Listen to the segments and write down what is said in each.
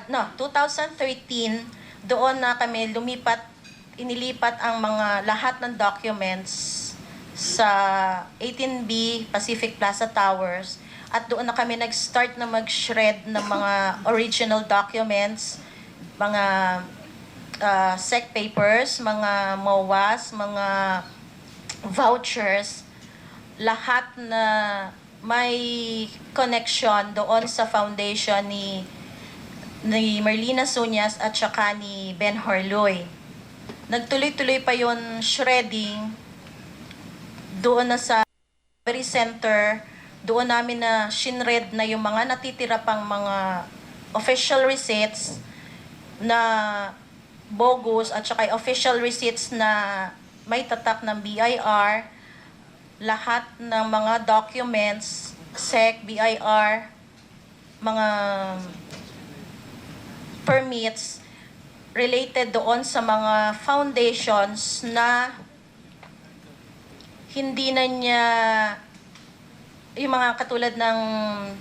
no, 2013, doon na kami inilipat ang mga lahat ng documents sa 18B Pacific Plaza Towers, at doon na kami nag-start na mag-shred ng mga original documents, mga SEC papers, mga MOAs, mga vouchers, lahat na may connection doon sa foundation ni Merlina Suñas at saka ni Ben Horloy. Nagtuloy-tuloy pa yon shredding doon na sa Recovery Center. Doon namin na shinred na yung mga natitira pang mga official receipts na bogus at saka official receipts na may tatak ng BIR, lahat ng mga documents, SEC, BIR, mga permits related doon sa mga foundations na hindi na niya yung mga katulad ng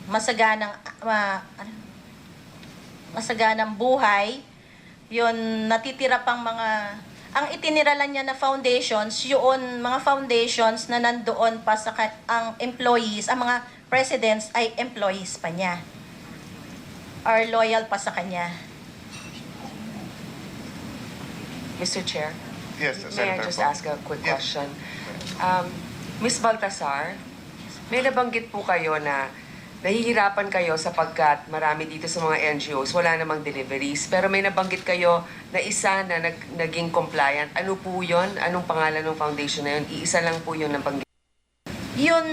masaganang buhay, yun natitira pang mga, ang itiniralan niya na foundations, yun mga foundations na nandoon pa sa ang employees, ang mga presidents ay employees pa niya, are loyal pa sa kanya. Mr. Chair, Yes, may I Senator just Po. ask a quick Yes. question? Ms. Baltasar, may nabanggit po kayo na nahihirapan kayo sapagkat marami dito sa mga NGOs, wala namang deliveries. Pero may nabanggit kayo na isa na naging compliant. Ano po yun? Anong pangalan ng foundation na yun? Iisa lang po yun nabanggit. Yun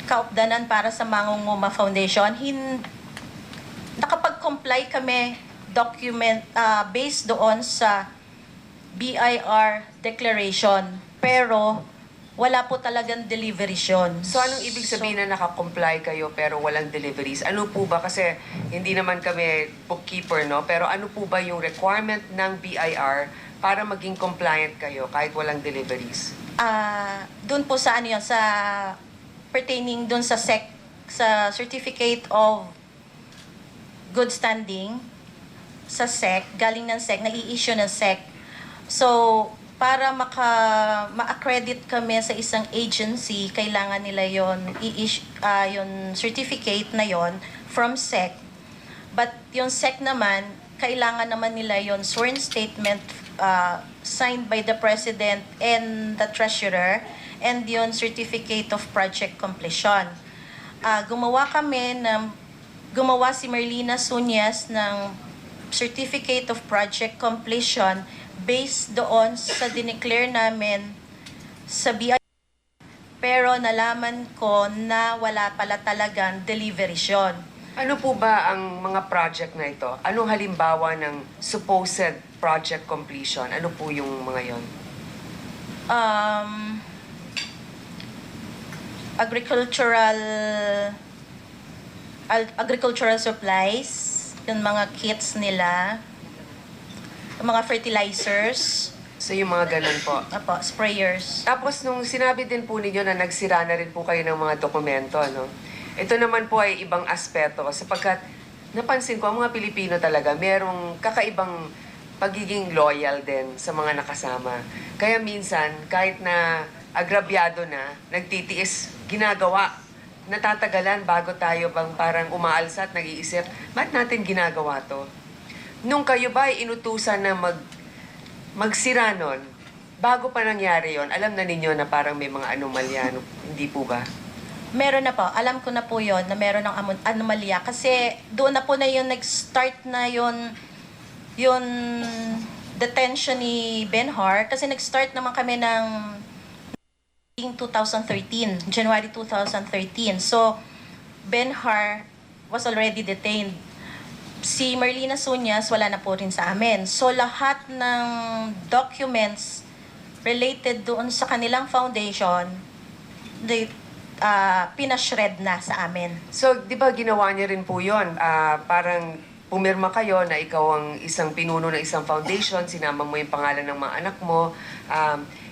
kaupdanan para sa Mangunguma Foundation, nakapag-comply kami based doon sa BIR declaration, pero wala po talagang deliveries yun. So anong ibig sabihin na nakakomply kayo pero walang deliveries? Ano po ba? Kasi hindi naman kami bookkeeper, no? Pero ano po ba yung requirement ng BIR para maging compliant kayo kahit walang deliveries? Doon po sa ano yun, sa pertaining doon sa SEC, sa Certificate of Good Standing, sa SEC, galing ng SEC, nai-issue ng SEC. So, para ma-accredit kami sa isang agency, kailangan nila yon yung certificate na yon from SEC. But yung SEC naman, kailangan naman nila yon sworn statement signed by the President and the Treasurer, and yon certificate of project completion. Gumawa si Merlina Suñas ng certificate of project completion based doon sa dineclare namin sa BIR, pero nalaman ko na wala pala talagang deliveries yun. Ano po ba ang mga project na ito? Anong halimbawa ng supposed project completion? Ano po yung mga yon? Agricultural supplies, yung mga kits nila, yung mga fertilizers, So yung mga ganun po. sprayers. Tapos nung sinabi din po ninyo na nagsira na rin po kayo ng mga dokumento, ano? Ito naman po ay ibang aspeto sapagkat napansin ko ang mga Pilipino talaga merong kakaibang pagiging loyal din sa mga nakasama. Kaya minsan, kahit na agrabyado na, nagtitiis, ginagawa, natatagalan bago tayo bang parang umaalsa at nag-iisip, ba't natin ginagawa to? Nung kayo ba ay inutusan na magsira nun, bago pa nangyari yon, alam na ninyo na parang may mga anomalya, hindi po ba? Meron na po. Alam ko na po yon na meron ng anomalya. Kasi doon na po na yung nag-start na yung detention ni Benhar. Kasi nag-start naman kami ng 2013, January 2013. So, Benhar was already detained. Si Merlina Suñas, wala na po rin sa amin. So, lahat ng documents related doon sa kanilang foundation, pinashred na sa amin. So, di ba ginawa niya rin po yun? Parang pumirma kayo na ikaw ang isang pinuno ng isang foundation, sinama mo yung pangalan ng mga anak mo.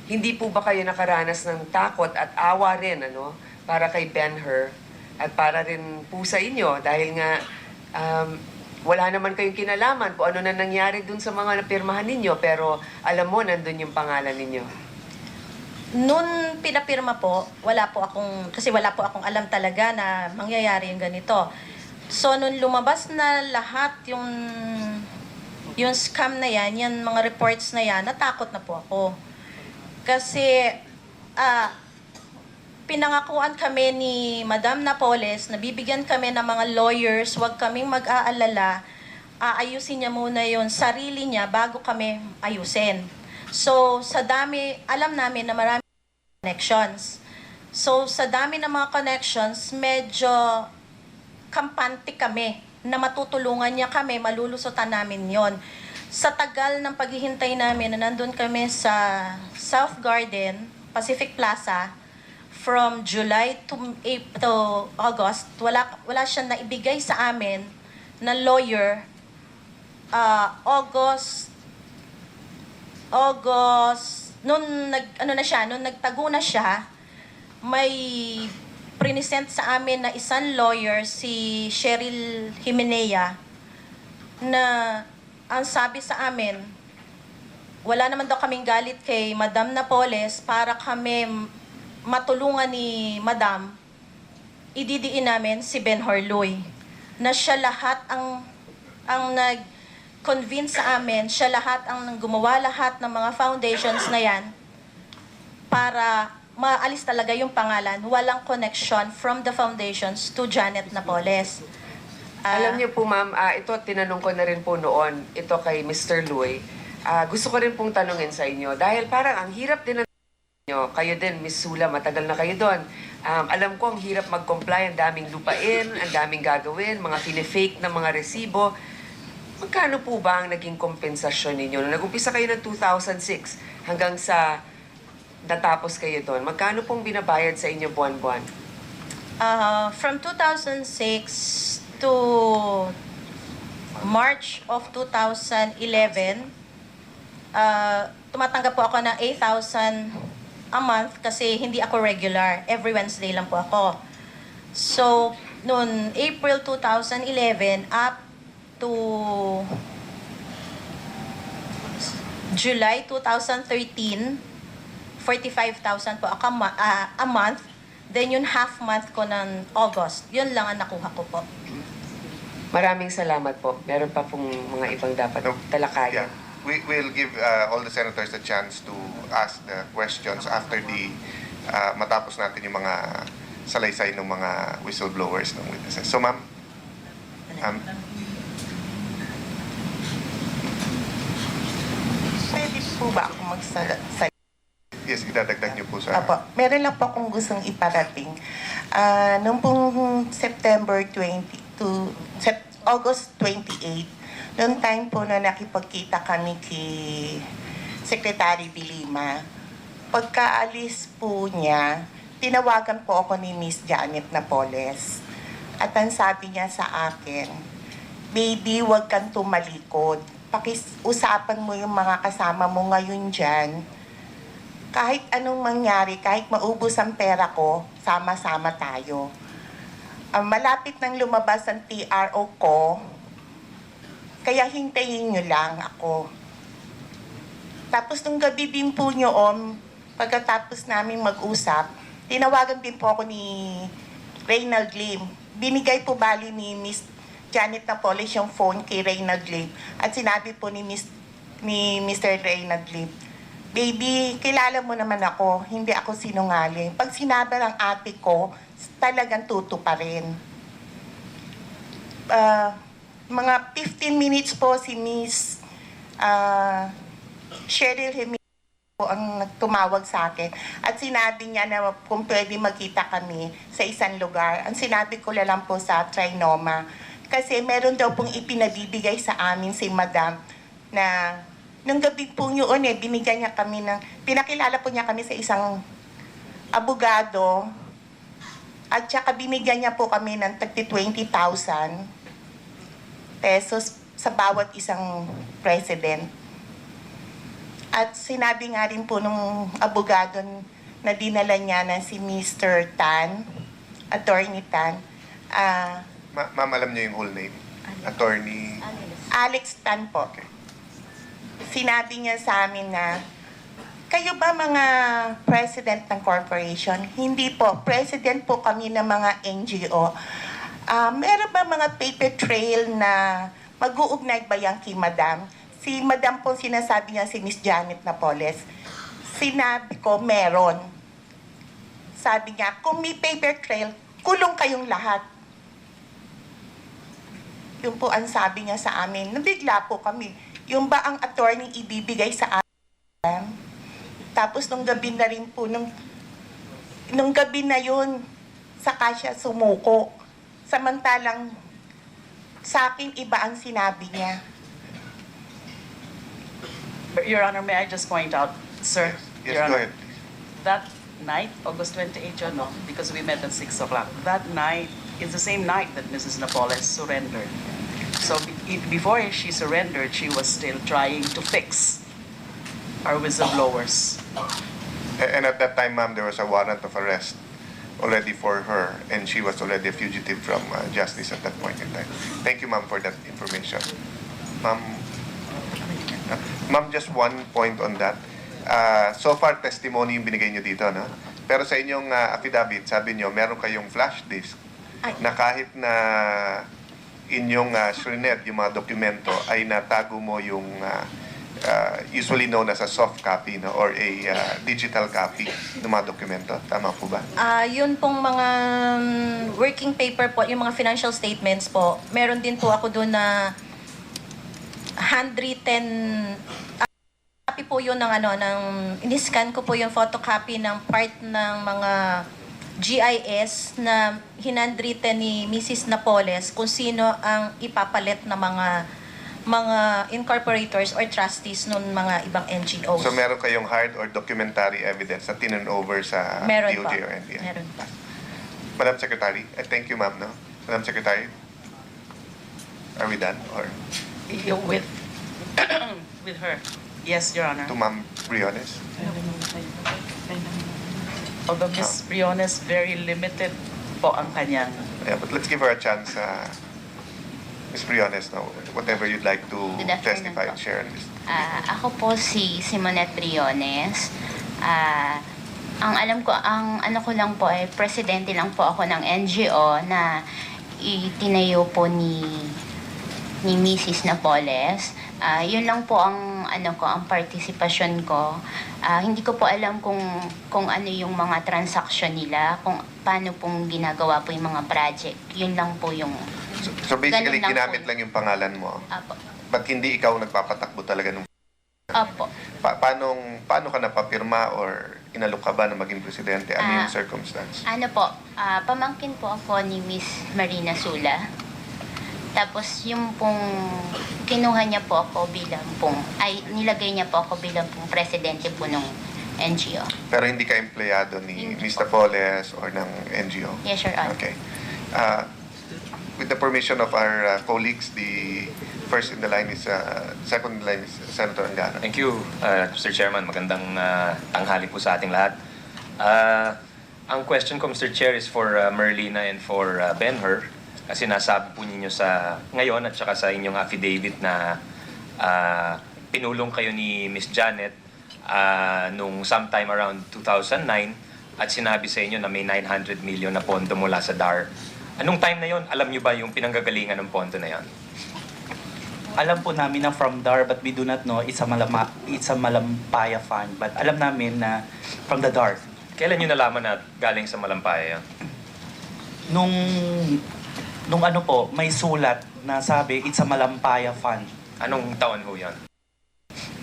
Hindi po ba kayo nakaranas ng takot at awa rin, ano, para kay Ben-Hur at para rin po sa inyo? Dahil nga, wala naman kayong kinalaman kung ano na nangyari dun sa mga napirmahan ninyo, pero alam mo, nandun yung pangalan ninyo. Noon pinapirma po, kasi wala po akong alam talaga na mangyayari yung ganito. So, nung lumabas na lahat yung scam na yan, yung mga reports na yan, natakot na po ako. Kasi, pinangakuan kami ni Madam Napoles na bibigyan kami ng mga lawyers, huwag kaming mag-aalala, aayusin niya muna yung sarili niya bago kami ayusin. So, sa dami, alam namin na marami connections. So, sa dami ng mga connections, medyo kampante kami na matutulungan niya kami, malulusutan namin yon. Sa tagal ng paghihintay namin na nandun kami sa South Garden, Pacific Plaza, from July to August, wala siyang naibigay sa amin na lawyer. August, nung nagtago na siya, may prinisent sa amin na isang lawyer, si Cheryl Jimenea, na ang sabi sa amin, wala naman daw kaming galit kay Madam Napoles para kami matulungan ni Madam, ididiin namin si Ben Horloy, na siya lahat ang nag-convince sa amin, siya lahat ang gumawa lahat ng mga foundations na yan para maalis talaga yung pangalan, walang connection from the foundations to Janet Napoles. Alam niyo po, ma'am, ito tinanong ko na rin po noon, ito kay Mr. Luy. Gusto ko rin pong tanungin sa inyo, dahil parang ang hirap din nyo, kayo din, Miss Sula, matagal na kayo doon. Alam ko, ang hirap mag-comply, ang daming lupain, ang daming gagawin, mga fine-fake na mga resibo. Magkano po ba ang naging kompensasyon ninyo? Nung nag-umpisa kayo ng 2006 hanggang sa natapos kayo doon, magkano pong binabayad sa inyo buwan-buwan? From 2006 to March of 2011, tumatanggap po ako ng 8,000 a month kasi hindi ako regular. Every Wednesday lang po ako. So, noon April 2011 up to July 2013, 45,000 po a month. Then yung half month ko ng August, yun lang ang nakuha ko po. Maraming salamat po. Meron pa pong mga ibang dapat talakayan. Yeah. We will give all the senators a chance to ask the questions after the matapos natin yung mga salaysay ng mga whistleblowers ng witnesses. So, ma'am. Pwede po ba ako magsalita? Yes, idadagdag niyo po sa... Apo, meron lang po akong gustong iparating. Noong pong September 20 to August 28, noong time po na nakipagkita kami kay Secretary Dilima, pagkaalis po niya, tinawagan po ako ni Miss Janet Napoles. At ang sabi niya sa akin, "Baby, huwag kang tumalikod. Pakiusapan mo yung mga kasama mo ngayon dyan. Kahit anong mangyari, kahit maubos ang pera ko, sama-sama tayo. Malapit nang lumabas ang TRO ko, kaya hintayin nyo lang ako." Tapos nung gabi din po nyoon, pagkatapos namin mag-usap, tinawagan din po ako ni Reynald Lim. Binigay po bali ni Miss Janet Napoles yung phone kay Reynald Lim. At sinabi po ni Mr. Reynald Lim, "Baby, kilala mo naman ako, hindi ako sinungaling. Pag sinabi ng ate ko, talagang tuto pa rin." Mga 15 minutes po si Miss Cheryl Jimenez po ang tumawag sa akin. At sinabi niya na kung pwede magkita kami sa isang lugar. Ang sinabi ko lang po sa Trinoma. Kasi meron daw pong ipinabibigay sa amin si Madam na nung gabi po yun binigyan niya kami pinakilala po niya kami sa isang abogado at saka binigyan niya po kami ng 20,000 pesos sa bawat isang president. At sinabi nga rin po nung abogado na dinala niya na si Mr. Tan, Attorney Tan, Ma'am, alam niyo yung whole name? Attorney... Alex Tan po. Okay. Sinabi niya sa amin na, kayo ba mga president ng corporation? Hindi po. President po kami ng mga NGO. Meron ba mga paper trail na mag-uugnay ba yan kay Madam? Si Madam po sinasabi niya si Miss Janet Napoles. Sinabi ko, meron. Sabi niya, kung may paper trail, kulong kayong lahat. Yun po ang sabi niya sa amin. Nabigla po kami. Yung ba ang attorney ibibigay sa amin? Tapos nung gabi na rin po, nung gabi na yun, saka siya sumuko. Samantalang sa akin iba ang sinabi niya. Your Honor, may I just point out, sir? Yes, Your go Honor, ahead. that night, August 28, yun, no? Because we met at 6 o'clock. That night is the same night that Mrs. Napoles surrendered. So before she surrendered, she was still trying to fix our whistleblowers. And at that time, ma'am, there was a warrant of arrest already for her, and she was already a fugitive from justice at that point in time. Thank you, ma'am, for that information. Ma'am, just one point on that. So far, testimony yung binigay nyo dito, no? Pero sa inyong affidavit, sabi nyo, meron kayong flash disk Ay. na kahit na inyong shrinet, yung mga dokumento, ay natago mo yung usually known as a soft copy, no? Or a digital copy ng mga dokumento. Tama po ba? Yun pong mga working paper po, yung mga financial statements po, meron din po ako doon na handwritten copy po yun ng in-scan ko po yung photocopy ng part ng mga GIS na hinandwritten ni Mrs. Napoles kung sino ang ipapalit na mga incorporators or trustees ng mga ibang NGOs. So meron kayong hard or documentary evidence na tinurn over sa Meron DOJ po. or NBI? Meron po. Madam Secretary, thank you, ma'am, no? Madam Secretary, are we done? Or With with her. Yes, Your Honor. to Ma'am Briones? Although Ms. Briones, very limited po ang kanyang Yeah, but let's give her a chance, Ms. Briones, no? Whatever you'd like to Good afternoon testify po. and share on this. Ako po si Simonette Briones. Ang alam ko, ang ano ko lang po ay presidente lang po ako ng NGO na itinayo po ni Mrs. Napoles. Yun lang po ang ano ko, ang partisipasyon ko. Hindi ko po alam kung ano yung mga transaction nila, kung paano pong ginagawa po yung mga project. Yun lang po yung So basically, Ganun lang ginamit po. lang yung pangalan mo, apo. but hindi ikaw nagpapatakbo talaga nung... Opo. Paano ka napapirma or inalok ka ba na maging presidente? Ano yung Ah. circumstance? Ano po, pamangkin po ako ni Miss Marina Sula. Tapos yung pong kinuha niya po ako nilagay niya po ako bilang pong presidente po ng NGO. Pero hindi ka empleyado ni Hindi Mr. po. Poles or ng NGO? Yes, Your Honor. Okay. With the permission of our colleagues, the first in the line is, second in line is Senator Angara. Thank you, Mr. Chairman. Magandang tanghali po sa ating lahat. Ang question ko, Mr. Chair, is for Merlina and for Ben-Hur. Kasi nasabi po ninyo ngayon at saka sa inyong affidavit na pinulong kayo ni Miss Janet nung sometime around 2009 at sinabi sa inyo na may 900 million na pondo mula sa DAR. Anong time na yon? Alam niyo ba yung pinanggagalingan ng pondo na yon? Alam po namin na from DAR, but we do not know it's a Malampaya fund. But alam namin na from the DAR. Kailan niyo nalaman na galing sa Malampaya yun? Nung ano po, may sulat na sabi it's a Malampaya fund. Anong taon ho yan?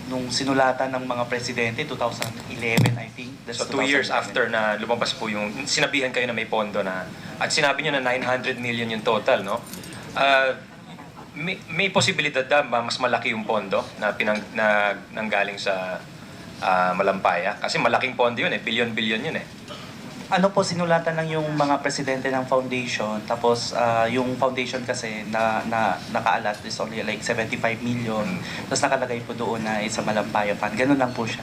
Nung sinulatan ng mga presidente, 2011 I think. So 2 years after na lumabas po yung, sinabihan kayo na may pondo na, at sinabi nyo na 900 million yung total, no? May posibilidad ba mas malaki yung pondo na nanggaling sa Malampaya? Kasi malaking pondo yun billion-billion yun eh. Ano po, sinulatan lang yung mga presidente ng foundation. Tapos yung foundation kasi na nakaalat is only like 75 million. Tapos nakalagay po doon na it's a Malampaya fund. Ganun lang po siya.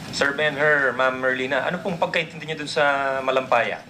Sir Ben-Hur, Ma'am Merlina, ano pong pagkaintindi niyo dun sa Malampaya?